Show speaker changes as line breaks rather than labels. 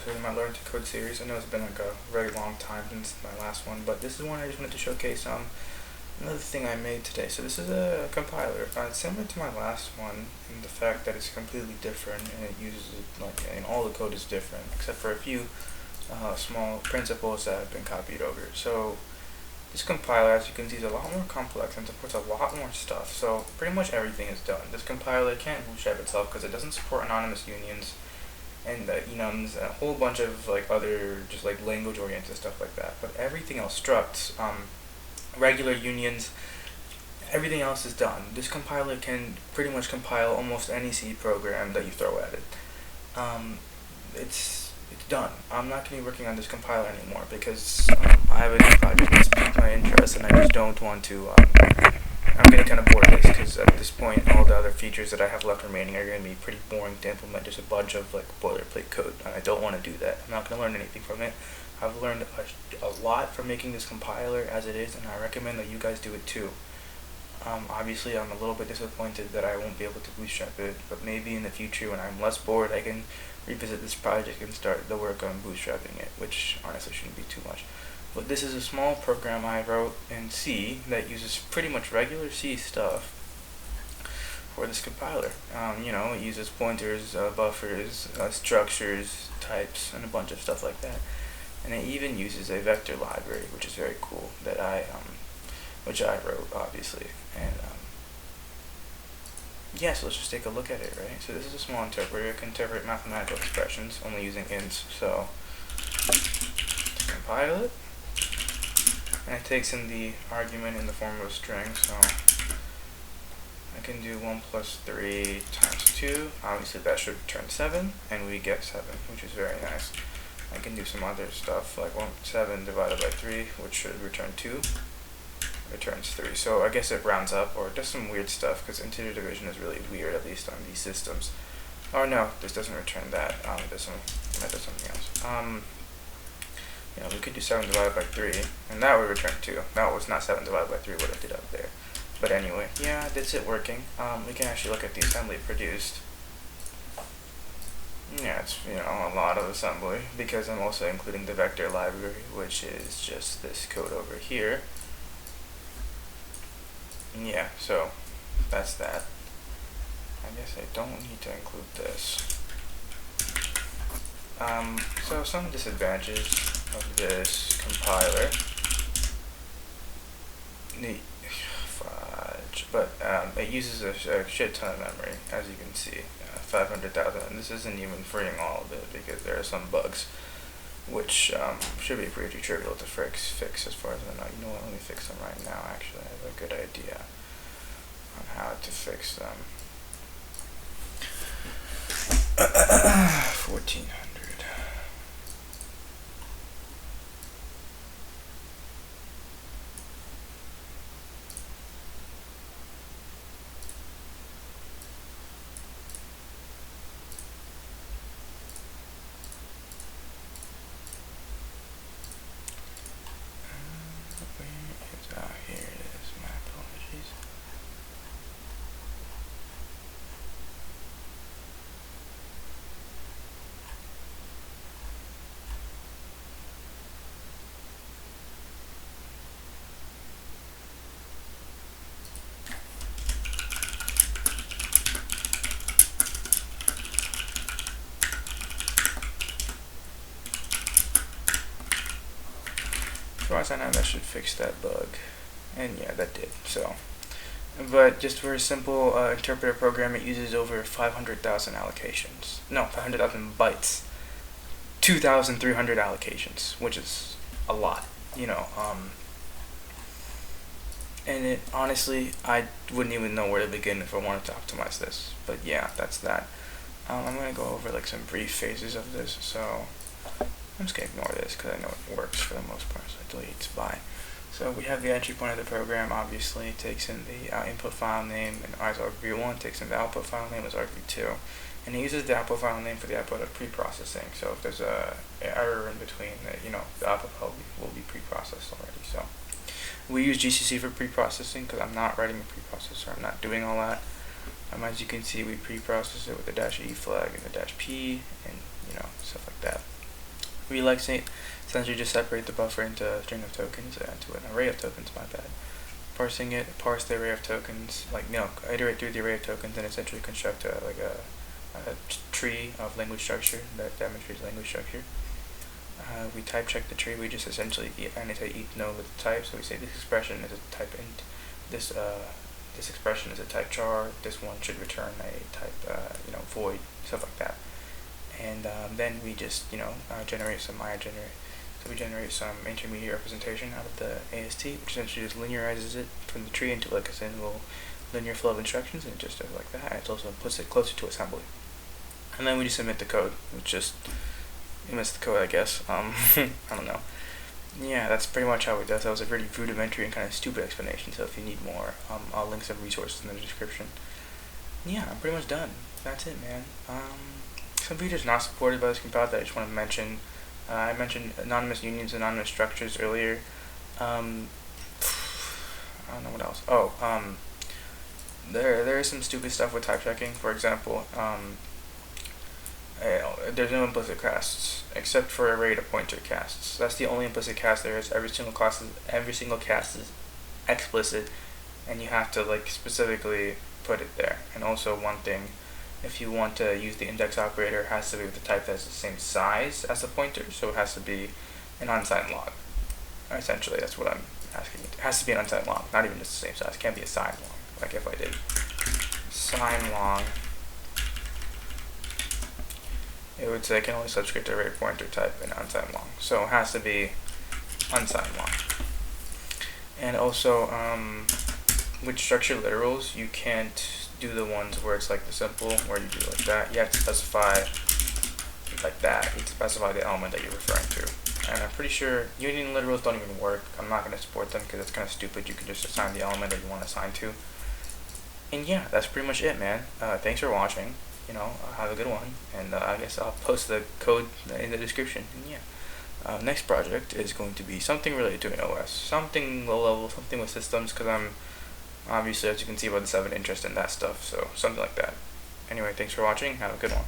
to my Learn to Code series. I know it's been like a very long time since my last one, but this is one I just wanted to showcase another thing I made today. So this is a compiler. It's similar to my last one in the fact that it's completely different, and it uses and all the code is different except for a few small principles that have been copied over. So this compiler, as you can see, is a lot more complex and supports a lot more stuff. So pretty much everything is done. This compiler can't bootstrap itself because it doesn't support anonymous unions, and enums, and a whole bunch of other just language-oriented stuff like that. But everything else, structs, regular unions, everything else is done. This compiler can pretty much compile almost any C program that you throw at it. It's done. I'm not going to be working on this compiler anymore because I have a new project that's piqued my interest, and I just don't want to. I'm getting kind of bored of this because at this point, all the other features that I have left remaining are going to be pretty boring to implement. Just a bunch of boilerplate code, and I don't want to do that. I'm not going to learn anything from it. I've learned a lot from making this compiler as it is, and I recommend that you guys do it too. Obviously, I'm a little bit disappointed that I won't be able to bootstrap it, but maybe in the future when I'm less bored, I can revisit this project and start the work on bootstrapping it, which honestly shouldn't be too much. But this is a small program I wrote in C that uses pretty much regular C stuff for this compiler. It uses pointers, buffers, structures, types, and a bunch of stuff like that. And it even uses a vector library, which is very cool, that which I wrote, obviously. And yeah, so let's just take a look at it, right? So this is a small interpreter. It can interpret mathematical expressions only using ints. So to compile it, and it takes in the argument in the form of a string. So I can do 1 plus 3 times 2. Obviously that should return 7, and we get 7, which is very nice. I can do some other stuff like 7 divided by 3, which should return 2. Returns 3. So I guess it rounds up or does some weird stuff because integer division is really weird, at least on these systems. Oh no, this doesn't return that. It does something else. We could do 7 divided by 3, and that would return 2. That was not 7 divided by 3, what I did up there. But anyway, yeah, that's it working. We can actually look at the assembly produced. Yeah, it's a lot of assembly because I'm also including the vector library, which is just this code over here. Yeah, so that's that. I guess I don't need to include this. So some disadvantages of this compiler. But it uses a shit ton of memory, as you can see, 500,000. And this isn't even freeing all of it because there are some bugs, which should be pretty trivial to fix as far as I know. Let me fix them right now. Actually, I have a good idea on how to fix them. 1400. Here it is. My apologies. As far as I know, that should fix that bug. And yeah, that did. So, but just for a simple interpreter program, it uses over 500,000 allocations. No, 500,000 bytes. 2,300 allocations, which is a lot, and it honestly, I wouldn't even know where to begin if I wanted to optimize this. But yeah, that's that. I'm gonna go over some brief phases of this. So I'm just gonna ignore this because I know it works for the most part. So I delete bye. So we have the entry point of the program. Obviously, it takes in the input file name and as argv1, takes in the output file name as argv2, and it uses the output file name for the output of pre-processing. So if there's an error in between, the output file will be pre-processed already. So we use GCC for pre-processing because I'm not writing a preprocessor. I'm not doing all that. As you can see, we pre-process it with the -e flag and the -p and stuff like that. Relaxing essentially just separate the buffer into a string of tokens, into an array of tokens, my bad. Parsing it, parse the array of tokens, iterate through the array of tokens and essentially construct a tree of language structure that demonstrates language structure. We type check the tree. We just essentially annotate each node with the type. So we say this expression is a type int. This expression is a type char. This one should return a type void, stuff like that. And then we just generate some generate. So we generate some intermediate representation out of the AST, which essentially just linearizes it from the tree into like a single linear flow of instructions, and it just does like that. It also puts it closer to assembly. And then we just submit the code, which just emits the code, I guess. I don't know. Yeah, that's pretty much how it does. That was a pretty rudimentary and kind of stupid explanation, so if you need more, I'll link some resources in the description. Yeah, I'm pretty much done. That's it, man. Some features not supported by this compile that I just want to mention. I mentioned anonymous unions, anonymous structures earlier. I don't know what else. There is some stupid stuff with type checking. For example, there's no implicit casts except for array to pointer casts. That's the only implicit cast there is. Every single cast is explicit, and you have to specifically put it there. And also one thing, if you want to use the index operator, it has to be with the type that's the same size as the pointer, so it has to be an unsigned log. Essentially, that's what I'm asking. It has to be an unsigned log, not even just the same size. It can't be a signed log. Like if I did sign log, it would say can only subscript array pointer type and unsigned log. So it has to be unsigned log. And also, with structured literals, you can't do the ones where it's like the simple, where you do like that. You have to specify like that. You have to specify the element that you're referring to. And I'm pretty sure union literals don't even work. I'm not going to support them because it's kind of stupid. You can just assign the element that you want to assign to. And yeah, that's pretty much it, man. Thanks for watching. Have a good one. And I guess I'll post the code in the description. And yeah. Next project is going to be something related to an OS. Something low level, something with systems, because I'm obviously, as you can see by the 7 interest in that stuff, so something like that. Anyway, thanks for watching. Have a good one.